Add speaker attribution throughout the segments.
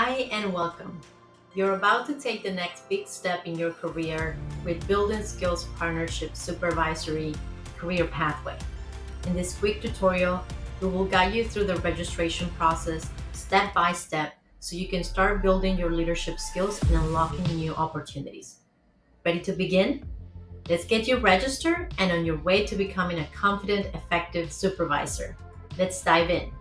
Speaker 1: Hi and welcome. You're about to take the next big step in your career with Building Skills Partnership Supervisory Career Pathway. In this quick tutorial, we will guide you through the registration process step by step so you can start building your leadership skills and unlocking new opportunities. Ready to begin? Let's get you registered and on your way to becoming a confident, effective supervisor. Let's dive in.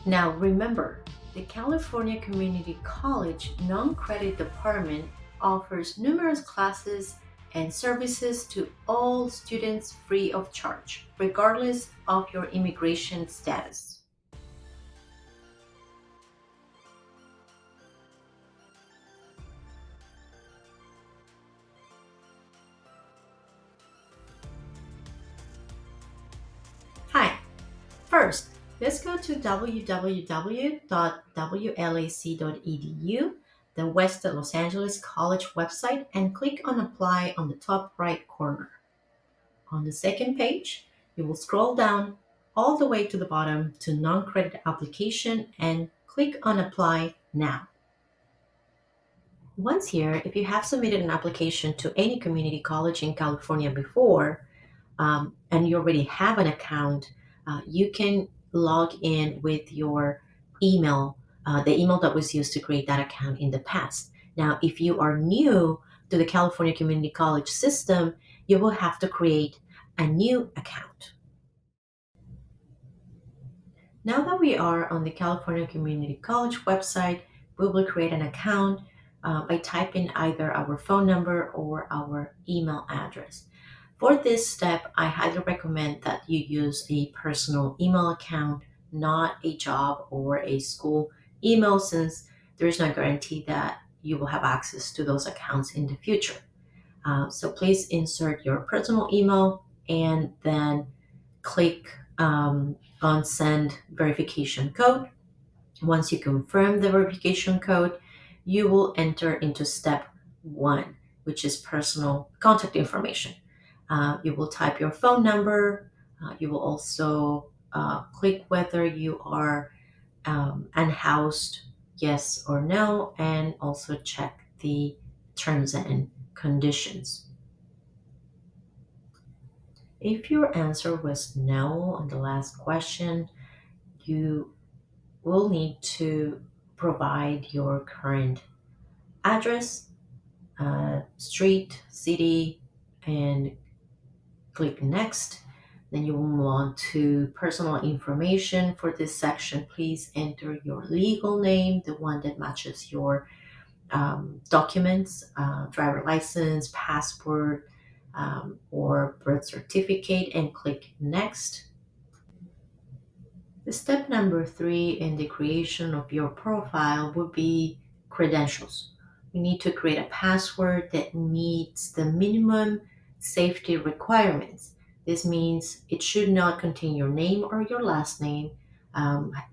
Speaker 1: Now remember, the California Community College non-credit department offers numerous classes and services to all students free of charge, regardless of your immigration status. Hi, first, let's go to www.wlac.edu, the West Los Angeles College website, and click on Apply on the top right corner. On the second page, you will scroll down all the way to the bottom to non-credit application and click on Apply Now. Once here, if you have submitted an application to any community college in California before, and you already have an account, you can log in with your email, the email that was used to create that account in the past. Now, if you are new to the California Community College system, you will have to create a new account. Now that we are on the California Community College website, we will create an account by typing either our phone number or our email address. For this step, I highly recommend that you use a personal email account, not a job or a school email, since there is no guarantee that you will have access to those accounts in the future. So please insert your personal email and then click on Send Verification Code. Once you confirm the verification code, you will enter into step 1, which is personal contact information. You will type your phone number. You will also click whether you are unhoused, yes or no, and also check the terms and conditions. If your answer was no on the last question, you will need to provide your current address, street, city, and click next. Then you will move on to personal information. For this section, please enter your legal name, the one that matches your documents, driver license, passport, or birth certificate, and click next. The step number 3 in the creation of your profile would be credentials. You need to create a password that meets the minimum safety requirements. This means it should not contain your name or your last name,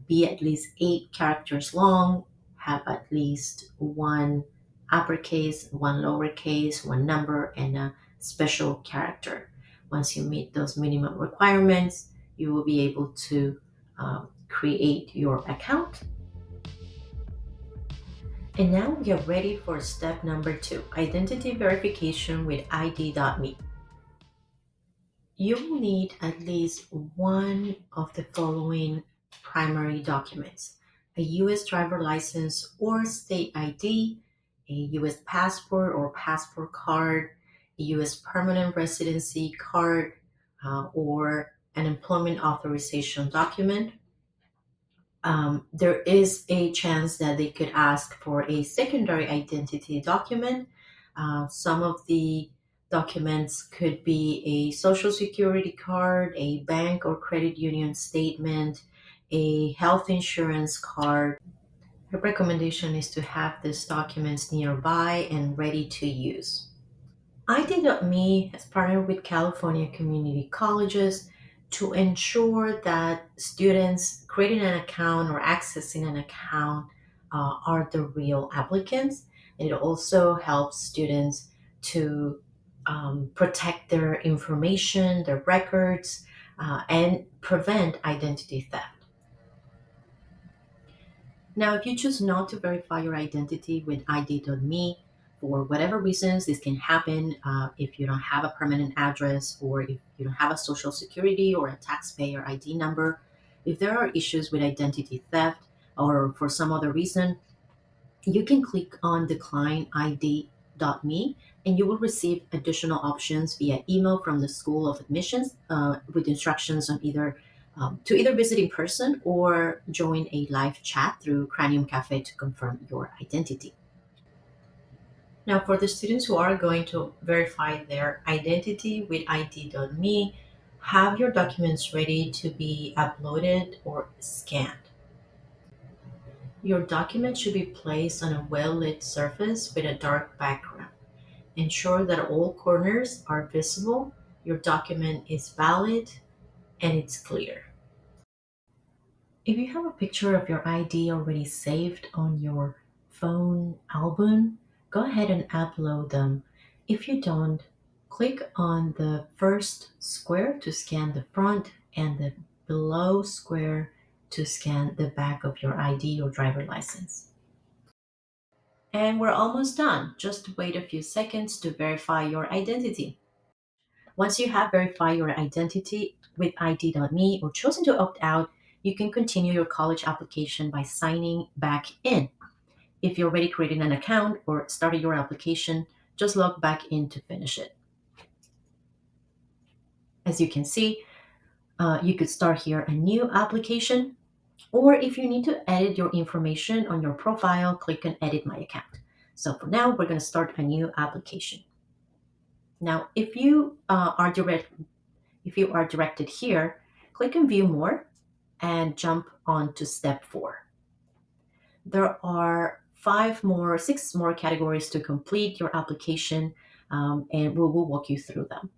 Speaker 1: be at least 8 characters long, have at least one uppercase, one lowercase, one number, and a special character. Once you meet those minimum requirements, you will be able to create your account. And now we are ready for step number 2, identity verification with ID.me. You will need at least one of the following primary documents: a U.S. driver license or state ID, a U.S. passport or passport card, a U.S. permanent residency card, or an employment authorization document. There is a chance that they could ask for a secondary identity document. Some of the documents could be a social security card, a bank or credit union statement, a health insurance card. The recommendation is to have these documents nearby and ready to use. ID.me has partnered with California community colleges to ensure that students creating an account or accessing an account are the real applicants. And it also helps students to protect their information, their records, and prevent identity theft. Now, if you choose not to verify your identity with ID.me, for whatever reasons, this can happen if you don't have a permanent address or if you don't have a social security or a taxpayer ID number. If there are issues with identity theft or for some other reason, you can click on decline ID.me and you will receive additional options via email from the School of Admissions with instructions on either visit in person or join a live chat through Cranium Cafe to confirm your identity. Now, for the students who are going to verify their identity with ID.me, have your documents ready to be uploaded or scanned. Your document should be placed on a well-lit surface with a dark background. Ensure that all corners are visible, your document is valid, and it's clear. If you have a picture of your ID already saved on your phone album, go ahead and upload them. If you don't, click on the first square to scan the front and the below square to scan the back of your ID or driver license. And we're almost done. Just wait a few seconds to verify your identity. Once you have verified your identity with ID.me or chosen to opt out, you can continue your college application by signing back in. If you already created an account or started your application, just log back in to finish it. As you can see, you could start here a new application, or if you need to edit your information on your profile, click on Edit My Account. So for now, we're going to start a new application. Now, if you are directed here, click on View More and jump on to Step 4. There are six more categories to complete your application, and we will walk you through them.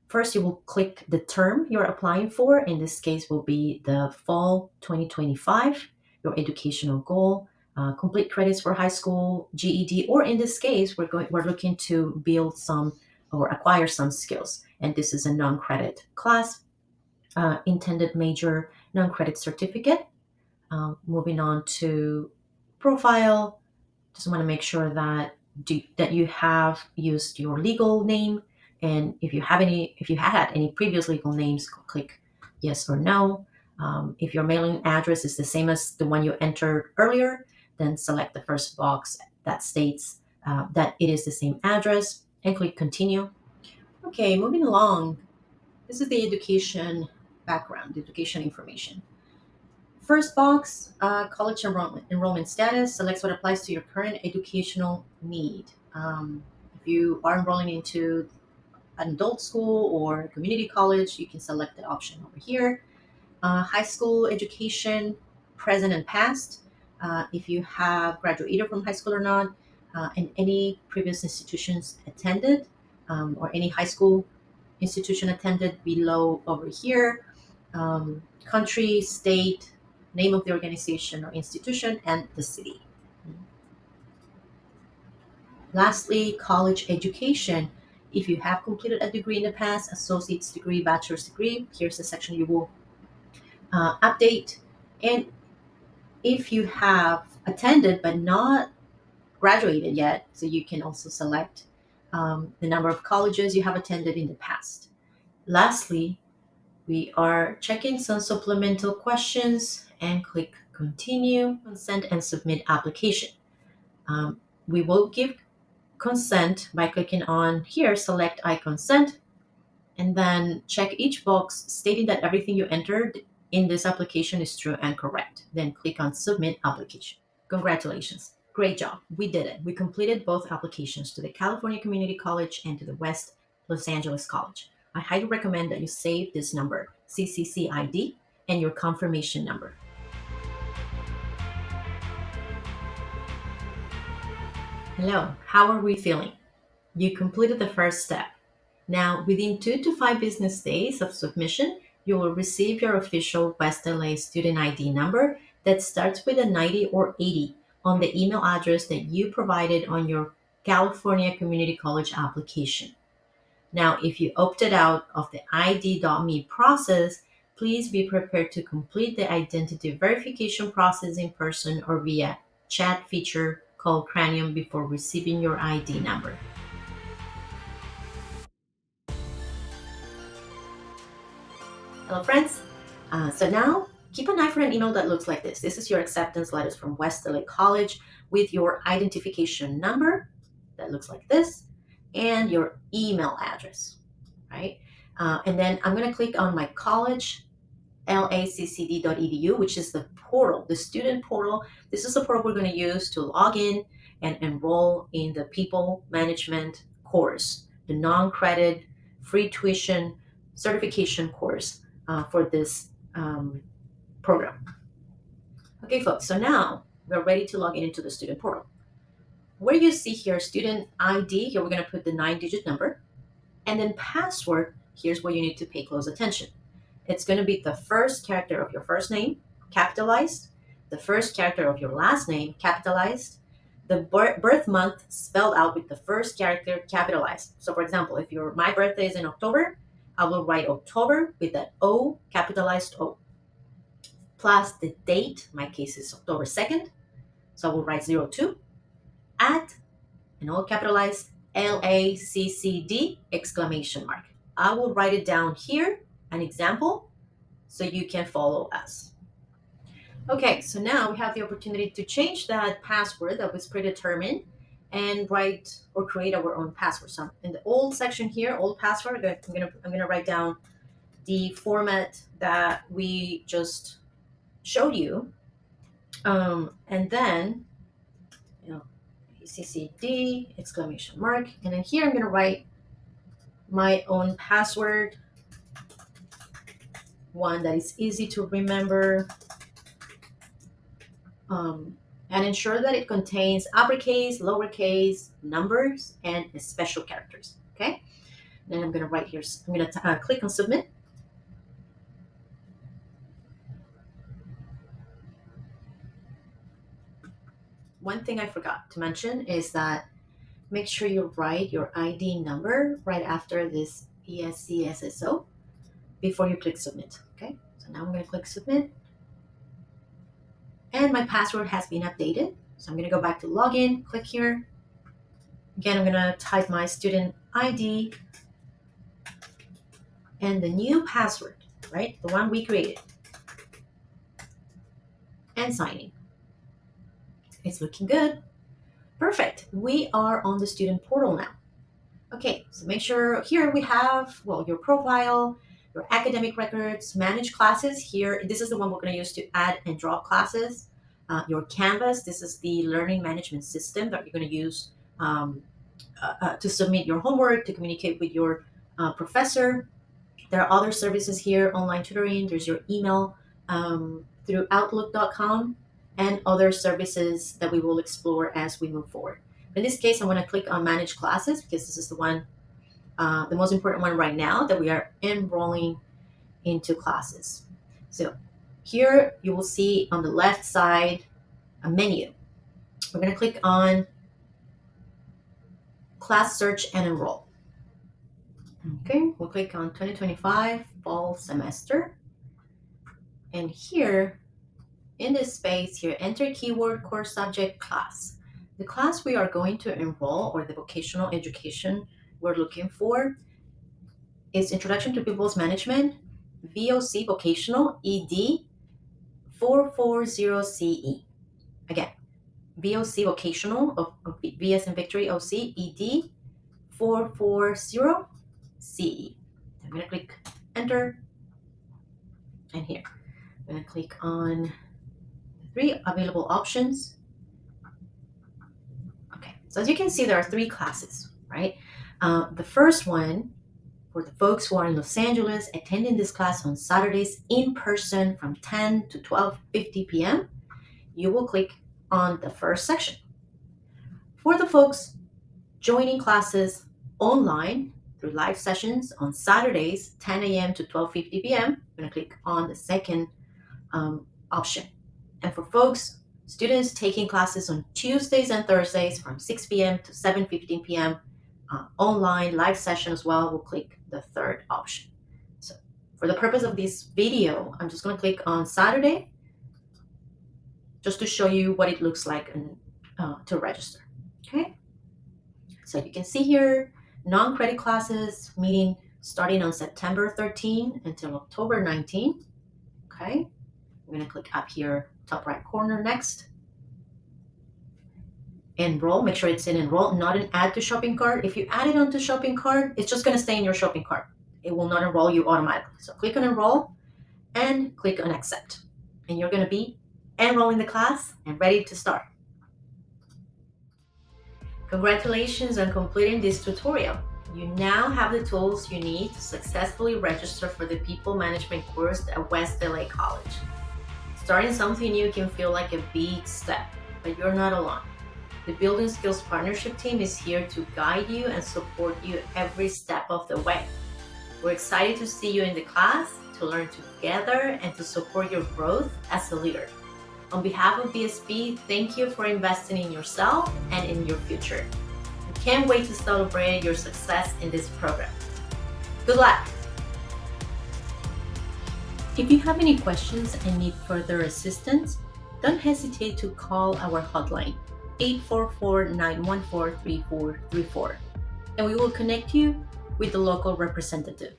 Speaker 1: First, you will click the term you're applying for. In this case, will be the fall 2025, your educational goal, complete credits for high school, GED, or in this case, we're looking to build some or acquire some skills. And this is a non-credit class, intended major non-credit certificate. Moving on to profile, just want to make sure that you have used your legal name, and if you had any previous legal names, click yes or no. If your mailing address is the same as the one you entered earlier, then select the first box that states that it is the same address and click continue. Okay, moving along. This is the education background, the education information. First box, college enrollment status, selects what applies to your current educational need. If you are enrolling into an adult school or community college, you can select the option over here. High school education, present and past, if you have graduated from high school or not, and any previous institutions attended, or any high school institution attended below over here, country, state, name of the organization or institution, and the city. Lastly, college education. If you have completed a degree in the past, associate's degree, bachelor's degree, here's the section you will update. And if you have attended but not graduated yet, so you can also select the number of colleges you have attended in the past. Lastly, we are checking some supplemental questions and click continue, consent, and submit application. We will give consent by clicking on here, select I consent, and then check each box stating that everything you entered in this application is true and correct. Then click on submit application. Congratulations. Great job. We did it. We completed both applications to the California Community College and to the West Los Angeles College. I highly recommend that you save this number, CCC ID, and your confirmation number. Hello, how are we feeling? You completed the first step. Now, within 2 to 5 business days of submission, you will receive your official West LA student ID number that starts with a 90 or 80 on the email address that you provided on your California Community College application. Now, if you opted out of the ID.me process, Please be prepared to complete the identity verification process in person or via chat feature called Cranium before receiving your ID number. Hello, friends. So now keep an eye for an email that looks like this. This is your acceptance letters from West LA College with your identification number that looks like this and your email address, right? And then I'm going to click on my college laccd.edu, which is the portal, the student portal. This is the portal we're going to use to log in and enroll in the people management course, the non-credit free tuition certification course for this program. Okay, folks, so now we're ready to log in into the student portal. Where you see here student ID, here we're going to put the 9-digit number, and then password, here's where you need to pay close attention. It's going to be the first character of your first name, capitalized, the first character of your last name, capitalized, the birth month spelled out with the first character capitalized. So for example, if my birthday is in October, I will write October with that O, capitalized O, plus the date, my case is October 2nd, so I will write 02, at, and all capitalized, LACCD, exclamation mark. I will write it down here, an example, so you can follow us. Okay, so now we have the opportunity to change that password that was predetermined and write or create our own password. So in the old section here, old password, I'm gonna write down the format that we just showed you, and then CCD exclamation mark, and then here I'm gonna write my own password, one that is easy to remember, and ensure that it contains uppercase, lowercase, numbers, and special characters. Okay, then I'm gonna write here. I'm gonna click on submit. One thing I forgot to mention is that make sure you write your ID number right after this ESCSSO before you click submit. Okay, so now I'm gonna click submit. And my password has been updated. So I'm going to go back to login, click here. Again, I'm going to type my student ID and the new password, right? The one we created. And sign in. It's looking good. Perfect. We are on the student portal now. Okay, so make sure here we have, your profile, your academic records, manage classes. Here, this is the one we're going to use to add and drop classes. Your Canvas, this is the learning management system that you're going to use to submit your homework, to communicate with your professor. There are other services here, online tutoring, there's your email through outlook.com, and other services that we will explore as we move forward. In this case, I'm going to click on manage classes because this is the one, the most important one right now that we are enrolling into classes. So here you will see on the left side a menu. We're going to click on class search and enroll. Okay, we'll click on 2025 fall semester. And here in this space here, enter keyword course subject class. The class we are going to enroll, or the vocational education we're looking for, is Introduction to People's Management, VOC Vocational ED 440CE. Again, VOC Vocational of VS and Victory OC ED 440CE. I'm going to click enter, and here I'm going to click on the 3 available options. Okay, so as you can see, there are 3 classes, right? The first one, for the folks who are in Los Angeles attending this class on Saturdays in person from 10 to 12:50 p.m., you will click on the first section. For the folks joining classes online through live sessions on Saturdays, 10 a.m. to 12:50 p.m., I'm going to click on the second option. And for folks, students taking classes on Tuesdays and Thursdays from 6 p.m. to 7:15 p.m., online live session as well, we'll click the third option. So for For the purpose of this video, I'm just going to click on Saturday just to show you what it looks like to register. Okay, so you can see here, non-credit classes meeting starting on September 13 until October 19. Okay, I'm going to click up here, top right corner, next. Enroll, make sure it's in enroll, not an add to shopping cart. If you add it onto shopping cart, it's just going to stay in your shopping cart. It will not enroll you automatically. So click on enroll and click on accept. And you're going to be enrolling the class and ready to start. Congratulations on completing this tutorial. You now have the tools you need to successfully register for the People Management course at West LA College. Starting something new can feel like a big step, but you're not alone. The Building Skills Partnership team is here to guide you and support you every step of the way. We're excited to see you in the class, to learn together, and to support your growth as a leader. On behalf of BSP, thank you for investing in yourself and in your future. We can't wait to celebrate your success in this program. Good luck! If you have any questions and need further assistance, don't hesitate to call our hotline, 844-914-3434, and we will connect you with the local representative.